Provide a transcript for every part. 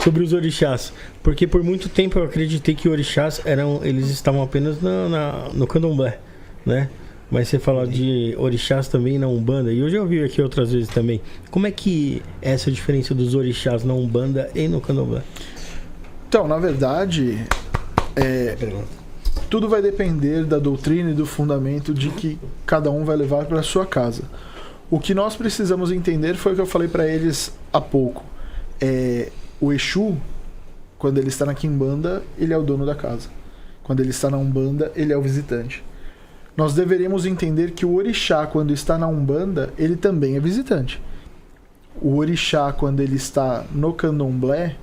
sobre os orixás. Porque por muito tempo eu acreditei que orixás eles estavam apenas no candomblé, né? Mas você fala de orixás também na Umbanda, e eu já ouvi aqui outras vezes também. Como é que é essa diferença dos orixás na Umbanda e no candomblé? Então, na verdade, tudo vai depender da doutrina e do fundamento de que cada um vai levar para a sua casa. O que nós precisamos entender foi o que eu falei para eles há pouco. O Exu, quando ele está na Quimbanda, ele é o dono da casa. Quando ele está na Umbanda, ele é o visitante. Nós deveríamos entender que o orixá, quando está na Umbanda, ele também é visitante. O orixá, quando ele está no candomblé,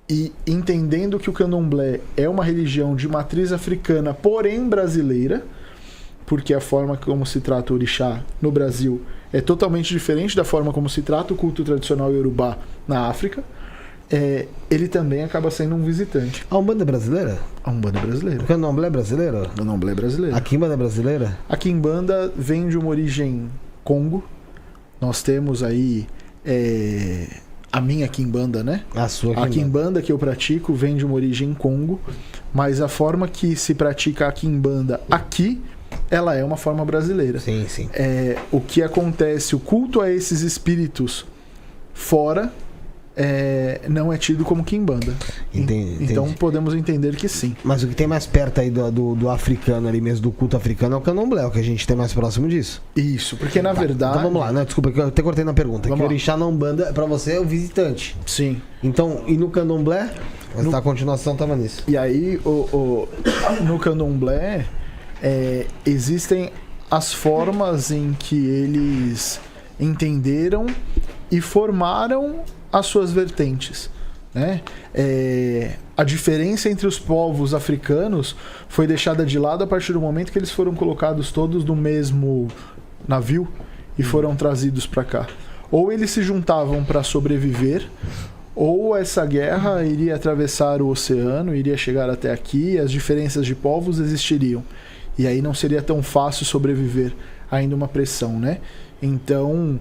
e entendendo que o candomblé é uma religião de matriz africana, porém brasileira, porque a forma como se trata o orixá no Brasil é totalmente diferente da forma como se trata o culto tradicional iorubá na África, ele também acaba sendo um visitante. A Umbanda é brasileira? A Umbanda é brasileira. O Candomblé é brasileiro? O Candomblé é brasileiro. A Quimbanda é brasileira? A Quimbanda vem de uma origem Congo. Nós temos aí a minha Quimbanda, né? A sua Quimbanda. A Quimbanda que eu pratico vem de uma origem Congo, mas a forma que se pratica a Quimbanda aqui, ela é uma forma brasileira. Sim, sim. O que acontece, o culto a esses espíritos fora não é tido como Quimbanda. Então podemos entender que sim. Mas o que tem mais perto aí do africano ali mesmo, do culto africano, é o candomblé, o que a gente tem mais próximo disso. Isso, porque na verdade... Então vamos lá, não, desculpa, que eu até cortei na pergunta. Que o orixá na Umbanda, pra você, é o visitante. Sim. Então, e no candomblé? A continuação tava nisso. E aí, no candomblé, existem as formas em que eles entenderam e formaram as suas vertentes, né? A diferença entre os povos africanos foi deixada de lado a partir do momento que eles foram colocados todos no mesmo navio e foram trazidos para cá. Ou eles se juntavam para sobreviver, ou essa guerra iria atravessar o oceano, iria chegar até aqui, e as diferenças de povos existiriam. E aí não seria tão fácil sobreviver, ainda uma pressão, né? Então,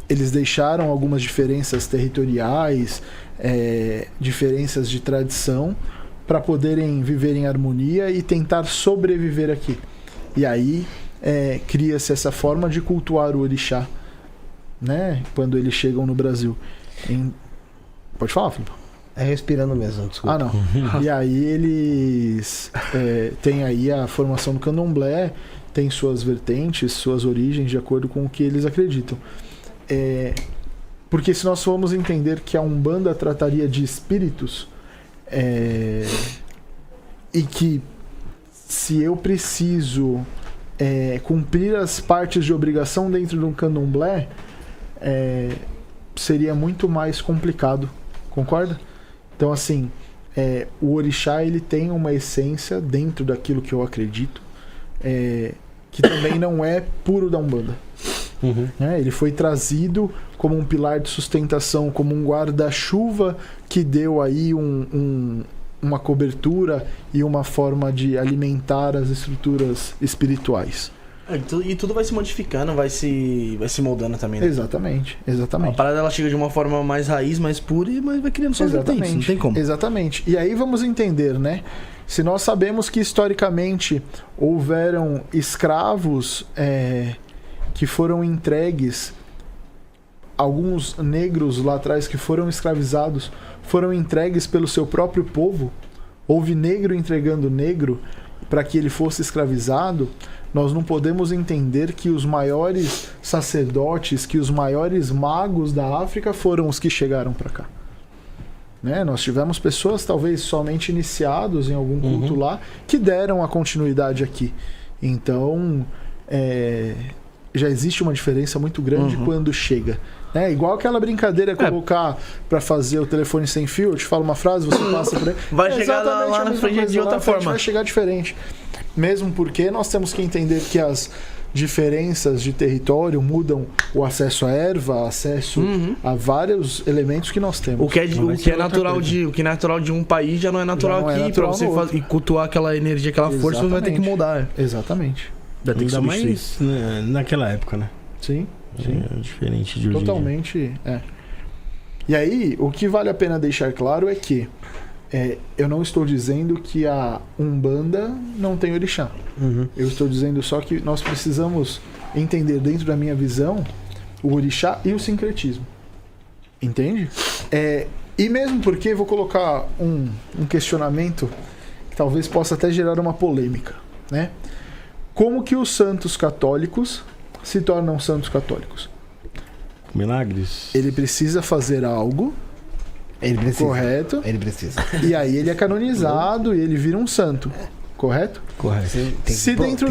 eles deixaram algumas diferenças territoriais, diferenças de tradição, para poderem viver em harmonia e tentar sobreviver aqui. E aí cria-se essa forma de cultuar o orixá, né? Quando eles chegam no Brasil. Pode falar, Filipe? É respirando mesmo, desculpa. Não. E aí eles têm aí a formação do candomblé, tem suas vertentes, suas origens, de acordo com o que eles acreditam. Porque se nós formos entender que a Umbanda trataria de espíritos, e que se eu preciso cumprir as partes de obrigação dentro de um candomblé, seria muito mais complicado, concorda? Então, assim, o orixá, ele tem uma essência dentro daquilo que eu acredito, que também não é puro da Umbanda. Uhum. Ele foi trazido como um pilar de sustentação, como um guarda-chuva que deu aí uma cobertura e uma forma de alimentar as estruturas espirituais. E tudo vai se modificando, vai se moldando também, né? Exatamente. A parada, ela chega de uma forma mais raiz, mais pura, mas vai criando suas vertentes, não tem como. Exatamente. E aí vamos entender, né? Se nós sabemos que historicamente houveram escravos que foram entregues, alguns negros lá atrás que foram escravizados, foram entregues pelo seu próprio povo, houve negro entregando negro para que ele fosse escravizado, nós não podemos entender que os maiores sacerdotes, que os maiores magos da África foram os que chegaram para cá. Né? Nós tivemos pessoas talvez somente iniciados em algum culto lá, que deram a continuidade aqui. Então, já existe uma diferença muito grande quando chega. Igual aquela brincadeira colocar para fazer o telefone sem fio, eu te falo uma frase, você passa por aí. Vai chegar lá na frente de outra forma. Vai chegar diferente. Mesmo porque nós temos que entender que as diferenças de território mudam o acesso à erva, acesso a vários elementos que nós temos. O que é natural de um país já não é natural aqui. Para você cultuar aquela energia, aquela força, você vai ter que mudar. Exatamente. Vai ter que substituir isso naquela época, né? Sim. Diferente de hoje. Totalmente, E aí, o que vale a pena deixar claro é que eu não estou dizendo que a Umbanda não tem orixá. Eu estou dizendo só que nós precisamos entender, dentro da minha visão, o orixá e o sincretismo. Entende? E mesmo porque, vou colocar um questionamento que talvez possa até gerar uma polêmica, né? Como que os santos católicos se tornam santos católicos? Milagres. Ele precisa fazer algo, correto? Ele precisa. E aí ele é canonizado e ele vira um santo, correto? Correto. Se dentro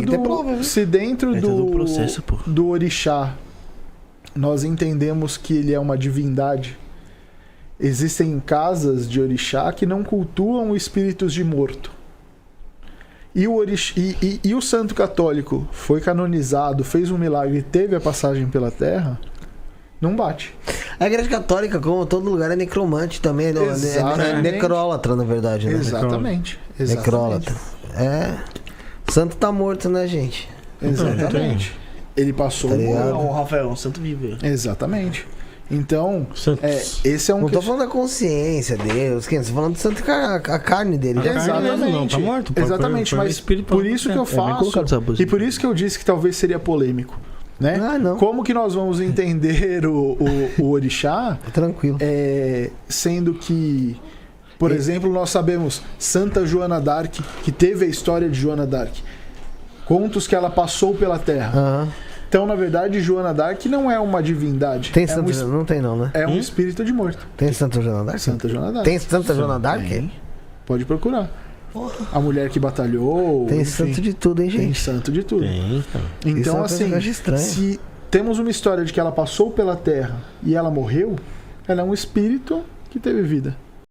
do processo, pô. do orixá nós entendemos que ele é uma divindade, existem casas de orixá que não cultuam espíritos de morto. E o santo católico foi canonizado, fez um milagre e teve a passagem pela terra, não bate. A igreja católica, como todo lugar, é necromante também. É necrólatra, na verdade. Né? Exatamente. Necrólatra. Santo tá morto, né, gente? Exatamente. Ele passou Tá ligado? Não, Rafael, um santo vive. Exatamente. Então, Santos. esse é um... Não tô falando da consciência Deus, tô falando do santo, a carne dele. A carne mesmo, não, tá morto. Exatamente, Foi o mas espírito por isso que eu faço, e por isso que eu disse que talvez seria polêmico, né? Não. Como que nós vamos entender o orixá, Tranquilo. sendo que, por exemplo, nós sabemos Santa Joana d'Arc, que teve a história de Joana d'Arc, contos que ela passou pela terra. Então, na verdade, Joana d'Arc não é uma divindade. Tem Santa Não tem não, né? É um espírito de morto. Tem Santa Joana d'Arc? Santa Joana d'Arc. Tem Santa Joana d'Arc? Tem. Pode procurar. A mulher que batalhou. Tem enfim, santo de tudo, hein, Tem gente? santo de tudo. Tem, cara. Isso é Então, uma coisa que eu acho estranha. se temos uma história de que ela passou pela terra e ela morreu, ela é um espírito que teve vida.